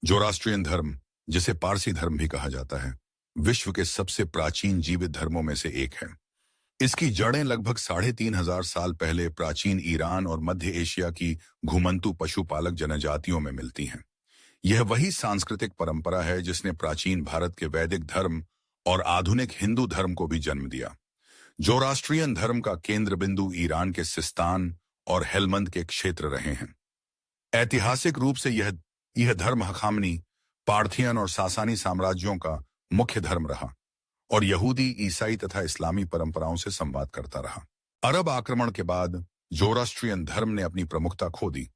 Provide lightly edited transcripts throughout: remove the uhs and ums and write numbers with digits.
Zoroastrian धर्म, जिसे पारसी धर्म भी कहा जाता है, विश्व के सबसे प्राचीन जीवित धर्मों में से एक है। इसकी जड़ें लगभग 3,500 साल पहले प्राचीन ईरान और मध्य एशिया की घुमंतू पशुपालक जनजातियों में मिलती हैं। यह वही सांस्कृतिक परंपरा है जिसने प्राचीन भारत के वैदिक धर्म और आधुनिक हिंदू धर्म को भी जन्म दिया। जोरास्ट्रियन धर्म का केंद्र बिंदु ईरान के सिस्तान और हेलमंद के क्षेत्र रहे हैं। ऐतिहासिक रूप से यह धर्म हखामनी, पार्थियन और सासानी साम्राज्यों का मुख्य धर्म रहा और यहूदी, ईसाई तथा इस्लामी परंपराओं से संवाद करता रहा। अरब आक्रमण के बाद जोरास्ट्रियन धर्म ने अपनी प्रमुखता खो दी,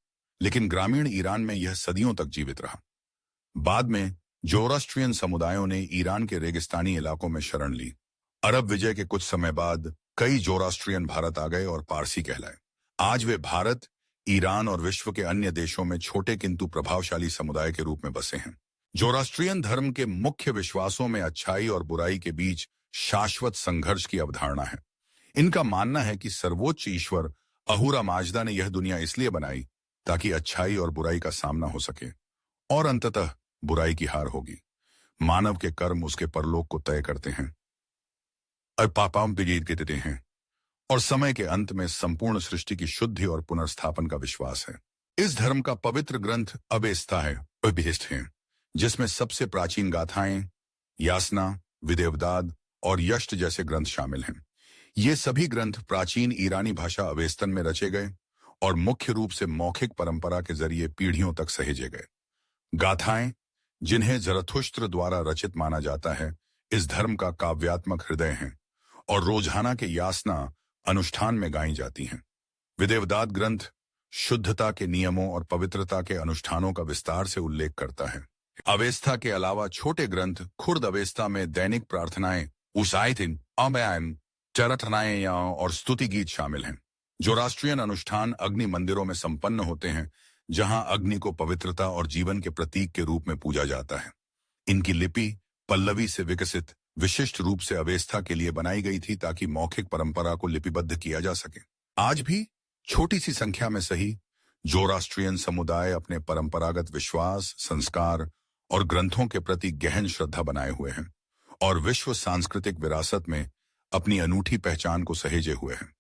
लेकिन ग्रामीण ईरान में यह सदियों तक जीवित रहा। बाद में जोरास्ट्रियन समुदायों ने ईरान के रेगिस्तानी इलाकों में शरण ली। अरब विजय के कुछ समय बाद कई जोरास्ट्रियन भारत आ गए और पारसी कहलाए। आज वे भारत, ईरान और विश्व के अन्य देशों में छोटे किंतु प्रभावशाली समुदाय के रूप में बसे हैं। जोरास्ट्रियन धर्म के मुख्य विश्वासों में अच्छाई और बुराई के बीच शाश्वत संघर्ष की अवधारणा है। इनका मानना है कि सर्वोच्च ईश्वर अहूरा माजदा ने यह दुनिया इसलिए बनाई ताकि अच्छाई और बुराई का सामना हो सके और अंततः बुराई की हार होगी। मानव के कर्म उसके परलोक को तय करते हैं और पापाम विजयी देते हैं और समय के अंत में संपूर्ण सृष्टि की शुद्धि और पुनर्स्थापन का विश्वास है। इस धर्म का पवित्र ग्रंथ अवेस्ता है, अभिहिष्ट है, जिसमें सबसे प्राचीन गाथाएं, यासना, विदेवदाद और यष्ट जैसे ग्रंथ शामिल हैं। ये सभी ग्रंथ प्राचीन ईरानी भाषा अवेस्तन में रचे गए और मुख्य रूप से मौखिक परंपरा के जरिए पीढ़ियों तक सहेजे गए। गाथाएं, जिन्हें जरथुस्त्र द्वारा रचित माना जाता है, इस धर्म का काव्यात्मक हृदय हैं और रोजाना के यासना अनुष्ठान में गाई जाती हैं। विदेवदाद ग्रंथ शुद्धता के नियमों और पवित्रता के अनुष्ठानों का विस्तार से उल्लेख करता है। अवेस्ता के अलावा छोटे ग्रंथ खुर्द अवेस्ता में दैनिक प्रार्थनाएं, उसाइतिन, अमयान, चरथनाएं और स्तुति गीत शामिल हैं। जोरास्ट्रियन अनुष्ठान अग्नि मंदिरों में संपन्न होते हैं, जहां अग्नि को पवित्रता और जीवन के प्रतीक के रूप में पूजा जाता है। इनकी लिपि पल्लवी से विकसित विशिष्ट रूप से अवेस्ता के लिए बनाई गई थी ताकि मौखिक परंपरा को लिपिबद्ध किया जा सके। आज भी छोटी सी संख्या में सही जोरास्ट्रियन समुदाय अपने परंपरागत विश्वास, संस्कार और ग्रंथों के प्रति गहन श्रद्धा बनाए हुए हैं और विश्व सांस्कृतिक विरासत में अपनी अनूठी पहचान को सहेजे हुए हैं।